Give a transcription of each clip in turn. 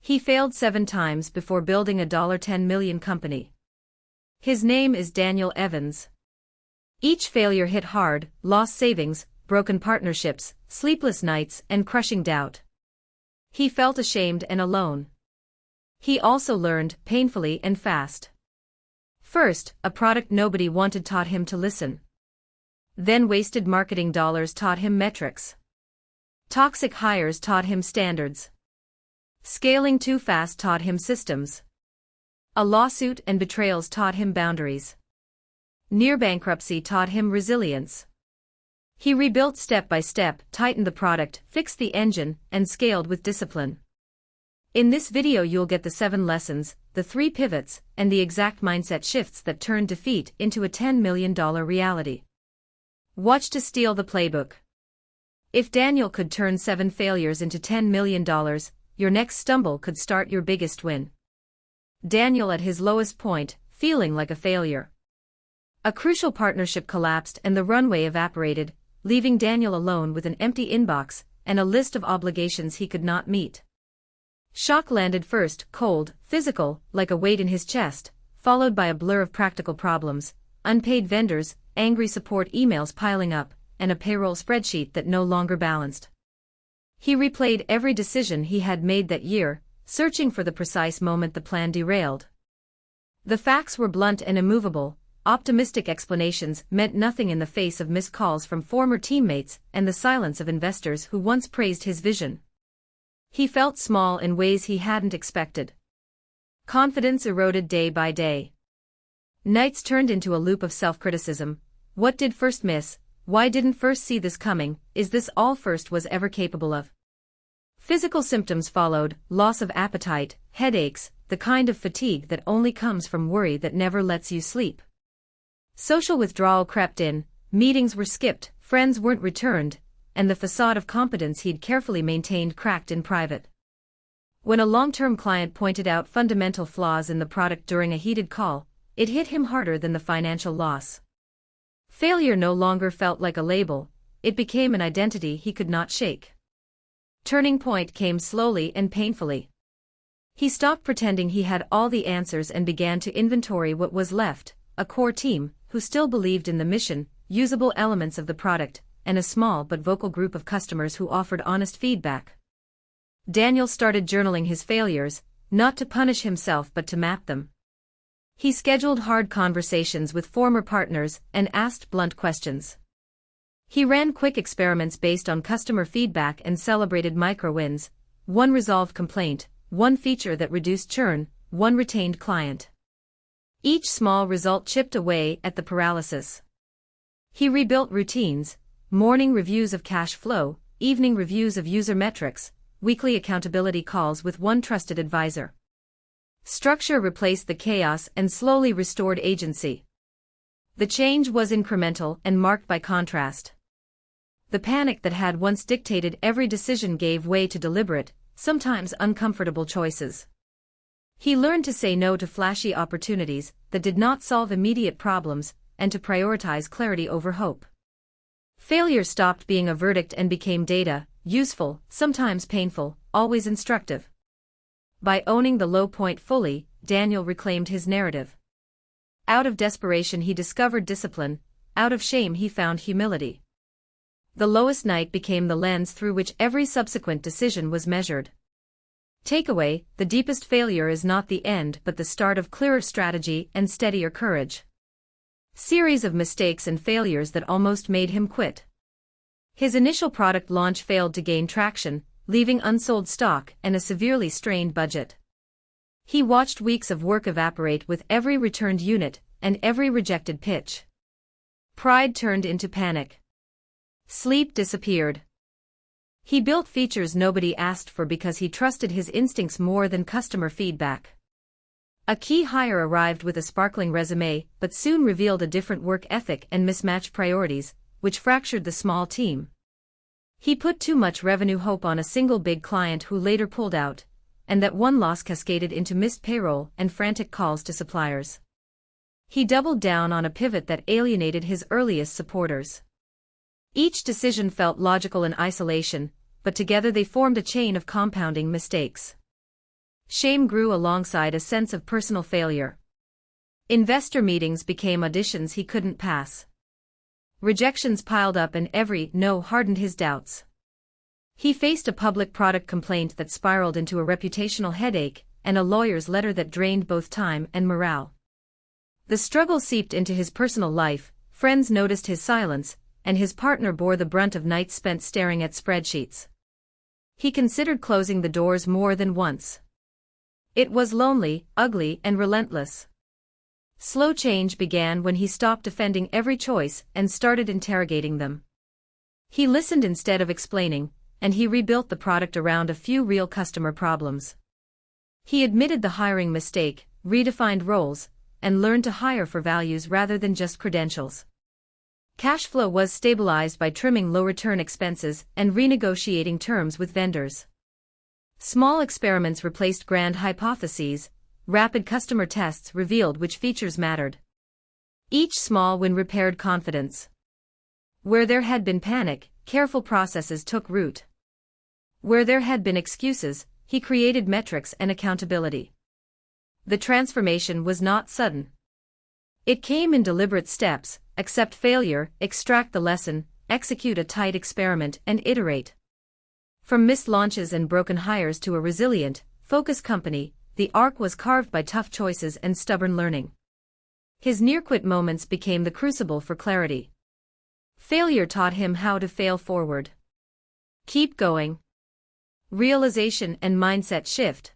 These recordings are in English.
He failed 7 times before building a $10 million company. His name is Daniel Evans. Each failure hit hard: lost savings, broken partnerships, sleepless nights, and crushing doubt. He felt ashamed and alone. He also learned, painfully and fast. First, a product nobody wanted taught him to listen. Then wasted marketing dollars taught him metrics. Toxic hires taught him standards. Scaling too fast taught him systems. A lawsuit and betrayals taught him boundaries. Near bankruptcy taught him resilience. He rebuilt step by step, tightened the product, fixed the engine, and scaled with discipline. In this video you'll get the 7 lessons, the 3 pivots, and the exact mindset shifts that turned defeat into a $10 million reality. Watch to steal the playbook. If Daniel could turn 7 failures into $10 million, your next stumble could start your biggest win. Daniel at his lowest point, feeling like a failure. A crucial partnership collapsed and the runway evaporated, leaving Daniel alone with an empty inbox and a list of obligations he could not meet. Shock landed first, cold, physical, like a weight in his chest, followed by a blur of practical problems, unpaid vendors, angry support emails piling up, and a payroll spreadsheet that no longer balanced. He replayed every decision he had made that year, searching for the precise moment the plan derailed. The facts were blunt and immovable. Optimistic explanations meant nothing in the face of missed calls from former teammates and the silence of investors who once praised his vision. He felt small in ways he hadn't expected. Confidence eroded day by day. Nights turned into a loop of self-criticism. What did first miss? Why didn't first see this coming? Is this all first was ever capable of? Physical symptoms followed: loss of appetite, headaches, the kind of fatigue that only comes from worry that never lets you sleep. Social withdrawal crept in, meetings were skipped, friends weren't returned, and the facade of competence he'd carefully maintained cracked in private. When a long-term client pointed out fundamental flaws in the product during a heated call, it hit him harder than the financial loss. Failure no longer felt like a label, it became an identity he could not shake. Turning point came slowly and painfully. He stopped pretending he had all the answers and began to inventory what was left: a core team, who still believed in the mission, usable elements of the product, and a small but vocal group of customers who offered honest feedback. Daniel started journaling his failures, not to punish himself but to map them. He scheduled hard conversations with former partners and asked blunt questions. He ran quick experiments based on customer feedback and celebrated micro-wins: 1 resolved complaint, 1 feature that reduced churn, 1 retained client. Each small result chipped away at the paralysis. He rebuilt routines: morning reviews of cash flow, evening reviews of user metrics, weekly accountability calls with 1 trusted advisor. Structure replaced the chaos and slowly restored agency. The change was incremental and marked by contrast. The panic that had once dictated every decision gave way to deliberate, sometimes uncomfortable choices. He learned to say no to flashy opportunities that did not solve immediate problems, and to prioritize clarity over hope. Failure stopped being a verdict and became data, useful, sometimes painful, always instructive. By owning the low point fully, Daniel reclaimed his narrative. Out of desperation he discovered discipline, out of shame he found humility. The lowest night became the lens through which every subsequent decision was measured. Takeaway: the deepest failure is not the end but the start of clearer strategy and steadier courage. Series of mistakes and failures that almost made him quit. His initial product launch failed to gain traction, leaving unsold stock and a severely strained budget. He watched weeks of work evaporate with every returned unit and every rejected pitch. Pride turned into panic. Sleep disappeared. He built features nobody asked for because he trusted his instincts more than customer feedback. A key hire arrived with a sparkling resume, but soon revealed a different work ethic and mismatched priorities, which fractured the small team. He put too much revenue hope on a single big client who later pulled out, and that one loss cascaded into missed payroll and frantic calls to suppliers. He doubled down on a pivot that alienated his earliest supporters. Each decision felt logical in isolation, but together they formed a chain of compounding mistakes. Shame grew alongside a sense of personal failure. Investor meetings became auditions he couldn't pass. Rejections piled up and every no hardened his doubts. He faced a public product complaint that spiraled into a reputational headache, and a lawyer's letter that drained both time and morale. The struggle seeped into his personal life, friends noticed his silence, and his partner bore the brunt of nights spent staring at spreadsheets. He considered closing the doors more than once. It was lonely, ugly, and relentless. Slow change began when he stopped defending every choice and started interrogating them. He listened instead of explaining, and he rebuilt the product around a few real customer problems. He admitted the hiring mistake, redefined roles, and learned to hire for values rather than just credentials. Cash flow was stabilized by trimming low-return expenses and renegotiating terms with vendors. Small experiments replaced grand hypotheses. Rapid customer tests revealed which features mattered. Each small win repaired confidence. Where there had been panic, careful processes took root. Where there had been excuses, he created metrics and accountability. The transformation was not sudden. It came in deliberate steps: accept failure, extract the lesson, execute a tight experiment, and iterate. From missed launches and broken hires to a resilient, focused company, the arc was carved by tough choices and stubborn learning. His near-quit moments became the crucible for clarity. Failure taught him how to fail forward. Keep going. Realization and mindset shift.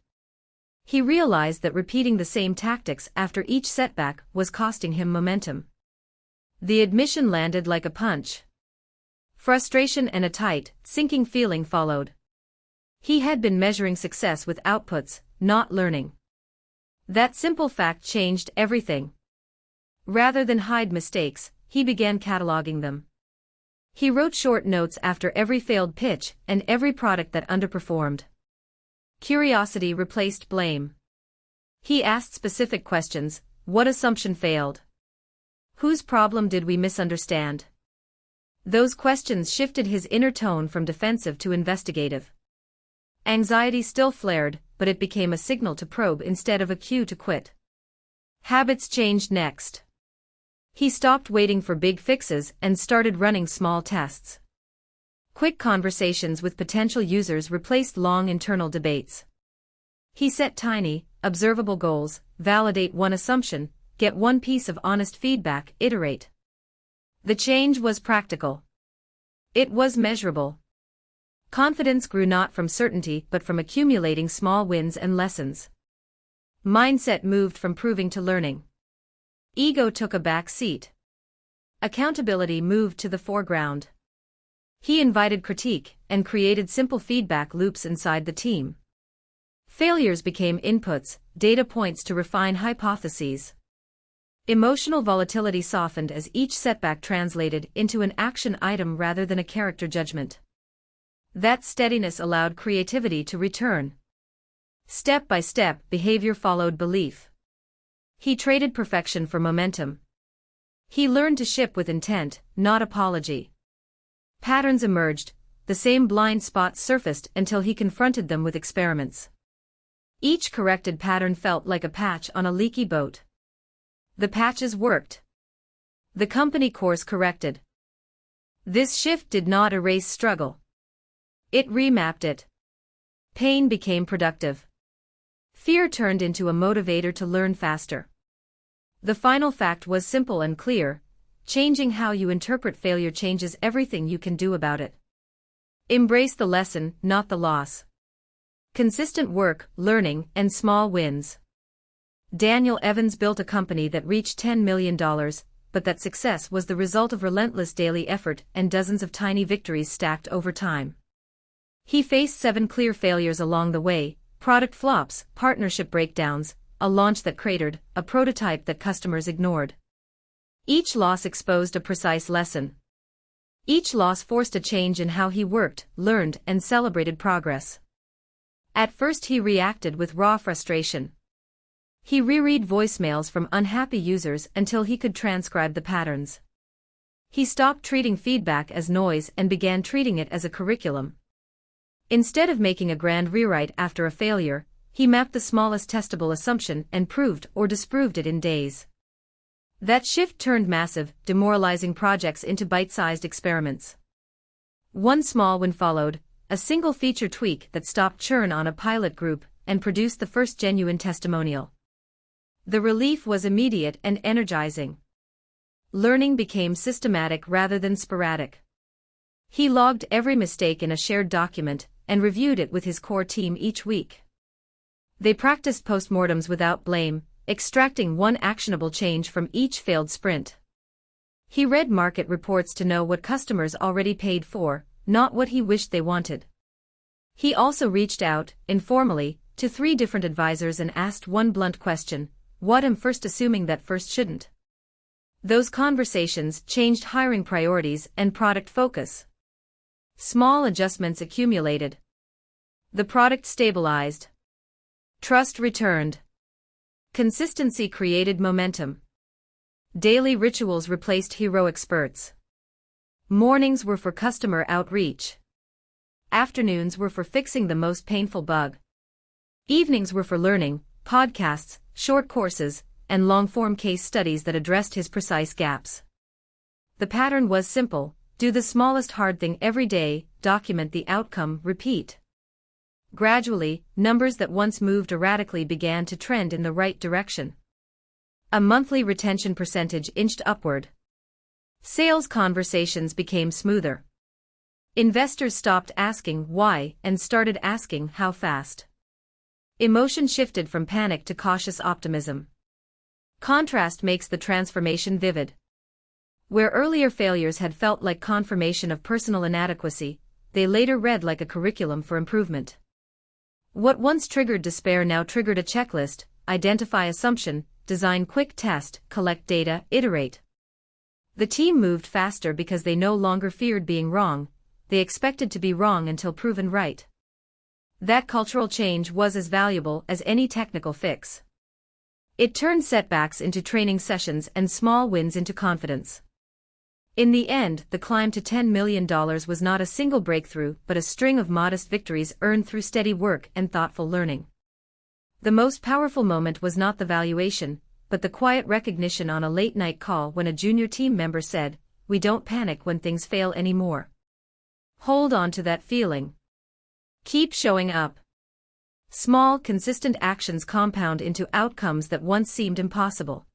He realized that repeating the same tactics after each setback was costing him momentum. The admission landed like a punch. Frustration and a tight, sinking feeling followed. He had been measuring success with outputs, not learning. That simple fact changed everything. Rather than hide mistakes, he began cataloging them. He wrote short notes after every failed pitch and every product that underperformed. Curiosity replaced blame. He asked specific questions: what assumption failed? Whose problem did we misunderstand? Those questions shifted his inner tone from defensive to investigative. Anxiety still flared, but it became a signal to probe instead of a cue to quit. Habits changed next. He stopped waiting for big fixes and started running small tests. Quick conversations with potential users replaced long internal debates. He set tiny, observable goals: validate one assumption, get one piece of honest feedback, iterate. The change was practical. It was measurable. Confidence grew not from certainty but from accumulating small wins and lessons. Mindset moved from proving to learning. Ego took a back seat. Accountability moved to the foreground. He invited critique and created simple feedback loops inside the team. Failures became inputs, data points to refine hypotheses. Emotional volatility softened as each setback translated into an action item rather than a character judgment. That steadiness allowed creativity to return. Step by step, behavior followed belief. He traded perfection for momentum. He learned to ship with intent, not apology. Patterns emerged, the same blind spots surfaced until he confronted them with experiments. Each corrected pattern felt like a patch on a leaky boat. The patches worked. The company course corrected. This shift did not erase struggle. It remapped it. Pain became productive. Fear turned into a motivator to learn faster. The final fact was simple and clear: changing how you interpret failure changes everything you can do about it. Embrace the lesson, not the loss. Consistent work, learning, and small wins. Daniel Evans built a company that reached $10 million, but that success was the result of relentless daily effort and dozens of tiny victories stacked over time. He faced 7 clear failures along the way: product flops, partnership breakdowns, a launch that cratered, a prototype that customers ignored. Each loss exposed a precise lesson. Each loss forced a change in how he worked, learned, and celebrated progress. At first he reacted with raw frustration. He reread voicemails from unhappy users until he could transcribe the patterns. He stopped treating feedback as noise and began treating it as a curriculum. Instead of making a grand rewrite after a failure, He mapped the smallest testable assumption and proved or disproved it in days. That shift turned massive, demoralizing projects into bite-sized experiments. One small win followed, a single feature tweak that stopped churn on a pilot group and produced the first genuine testimonial. The relief was immediate and energizing. Learning became systematic rather than sporadic. He logged every mistake in a shared document and reviewed it with his core team each week. They practiced postmortems without blame, extracting one actionable change from each failed sprint. He read market reports to know what customers already paid for, not what he wished they wanted. He also reached out, informally, to 3 different advisors and asked one blunt question: what am first assuming that first shouldn't? Those conversations changed hiring priorities and product focus. Small adjustments accumulated. The product stabilized. Trust returned. Consistency created momentum. Daily rituals replaced heroic spurts. Mornings were for customer outreach. Afternoons were for fixing the most painful bug. Evenings were for learning, podcasts, short courses, and long-form case studies that addressed his precise gaps. The pattern was simple: do the smallest hard thing every day, document the outcome, repeat. Gradually, numbers that once moved erratically began to trend in the right direction. A monthly retention percentage inched upward. Sales conversations became smoother. Investors stopped asking why and started asking how fast. Emotion shifted from panic to cautious optimism. Contrast makes the transformation vivid. Where earlier failures had felt like confirmation of personal inadequacy, they later read like a curriculum for improvement. What once triggered despair now triggered a checklist: identify assumption, design quick test, collect data, iterate. The team moved faster because they no longer feared being wrong, they expected to be wrong until proven right. That cultural change was as valuable as any technical fix. It turned setbacks into training sessions and small wins into confidence. In the end, the climb to $10 million was not a single breakthrough but a string of modest victories earned through steady work and thoughtful learning. The most powerful moment was not the valuation, but the quiet recognition on a late-night call when a junior team member said, "We don't panic when things fail anymore." Hold on to that feeling. Keep showing up. Small, consistent actions compound into outcomes that once seemed impossible.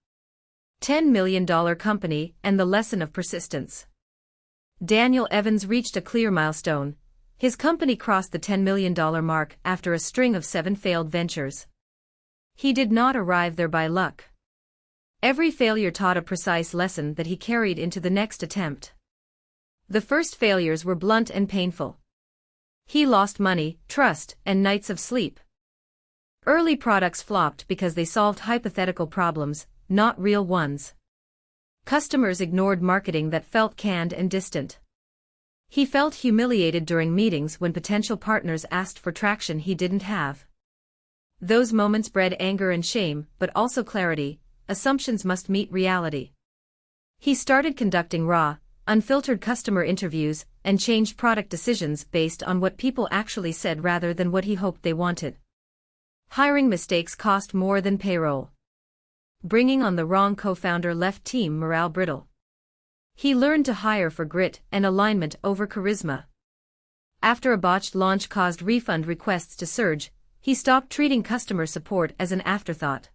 $10 million company and the lesson of persistence. Daniel Evans reached a clear milestone. His company crossed the $10 million mark after a string of 7 failed ventures. He did not arrive there by luck. Every failure taught a precise lesson that he carried into the next attempt. The first failures were blunt and painful. He lost money, trust, and nights of sleep. Early products flopped because they solved hypothetical problems, not real ones. Customers ignored marketing that felt canned and distant. He felt humiliated during meetings when potential partners asked for traction he didn't have. Those moments bred anger and shame, but also clarity: assumptions must meet reality. He started conducting raw, unfiltered customer interviews and changed product decisions based on what people actually said rather than what he hoped they wanted. Hiring mistakes cost more than payroll. Bringing on the wrong co-founder left team morale brittle. He learned to hire for grit and alignment over charisma. After a botched launch caused refund requests to surge, he stopped treating customer support as an afterthought.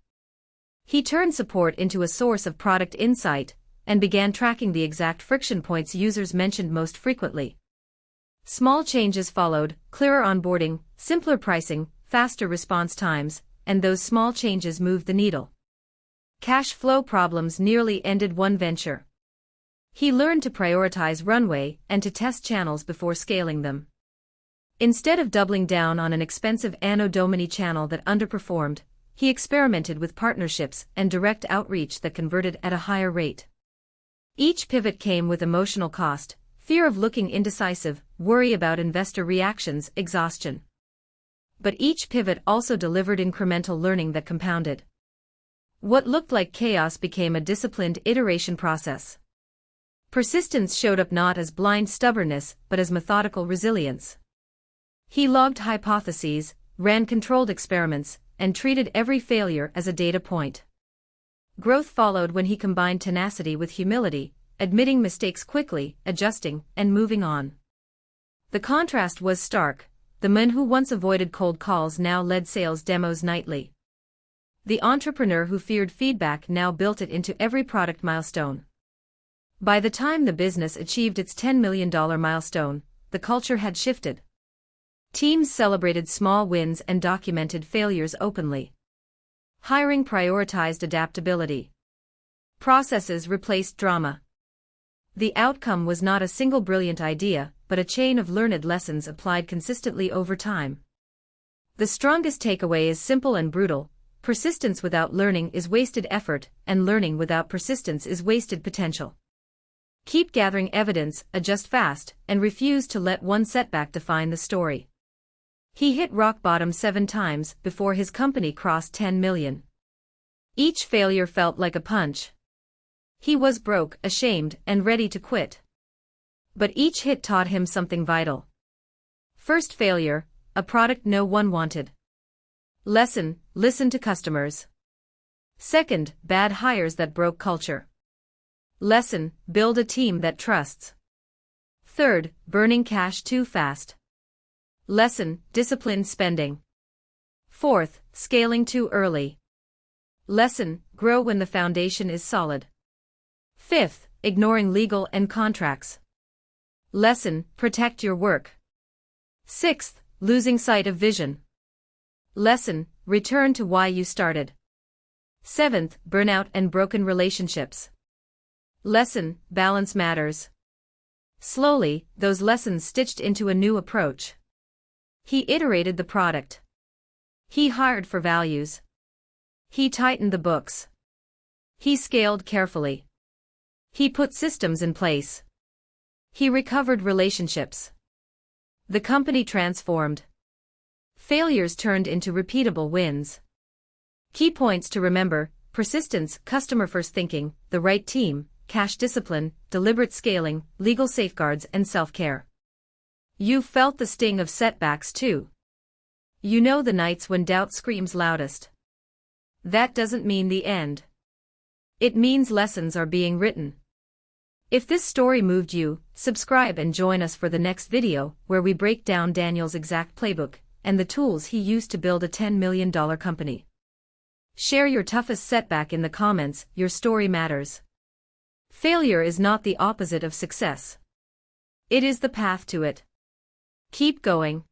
He turned support into a source of product insight and began tracking the exact friction points users mentioned most frequently. Small changes followed: clearer onboarding, simpler pricing, faster response times, and those small changes moved the needle. Cash flow problems nearly ended one venture. He learned to prioritize runway and to test channels before scaling them. Instead of doubling down on an expensive Anno Domini channel that underperformed, he experimented with partnerships and direct outreach that converted at a higher rate. Each pivot came with emotional cost: fear of looking indecisive, worry about investor reactions, exhaustion. But each pivot also delivered incremental learning that compounded. What looked like chaos became a disciplined iteration process. Persistence showed up not as blind stubbornness but as methodical resilience. He logged hypotheses, ran controlled experiments, and treated every failure as a data point. Growth followed when he combined tenacity with humility, admitting mistakes quickly, adjusting, and moving on. The contrast was stark. The man who once avoided cold calls now led sales demos nightly. The entrepreneur who feared feedback now built it into every product milestone. By the time the business achieved its $10 million milestone, the culture had shifted. Teams celebrated small wins and documented failures openly. Hiring prioritized adaptability. Processes replaced drama. The outcome was not a single brilliant idea, but a chain of learned lessons applied consistently over time. The strongest takeaway is simple and brutal: persistence without learning is wasted effort, and learning without persistence is wasted potential. Keep gathering evidence, adjust fast, and refuse to let one setback define the story. He hit rock bottom 7 times before his company crossed 10 million. Each failure felt like a punch. He was broke, ashamed, and ready to quit. But each hit taught him something vital. First failure: a product no one wanted. Lesson: listen to customers. Second, bad hires that broke culture. Lesson: build a team that trusts. Third, burning cash too fast. Lesson: disciplined spending. Fourth, scaling too early. Lesson: grow when the foundation is solid. Fifth, ignoring legal and contracts. Lesson: protect your work. Sixth, losing sight of vision. Lesson: return to why you started. Seventh, burnout and broken relationships. Lesson: balance matters. Slowly, those lessons stitched into a new approach. He iterated the product. He hired for values. He tightened the books. He scaled carefully. He put systems in place. He recovered relationships. The company transformed. Failures turned into repeatable wins. Key points to remember: persistence, customer-first thinking, the right team, cash discipline, deliberate scaling, legal safeguards, and self-care. You've felt the sting of setbacks too. You know the nights when doubt screams loudest. That doesn't mean the end. It means lessons are being written. If this story moved you, subscribe and join us for the next video, where we break down Daniel's exact playbook and the tools he used to build a $10 million company. Share your toughest setback in the comments. Your story matters. Failure is not the opposite of success. It is the path to it. Keep going.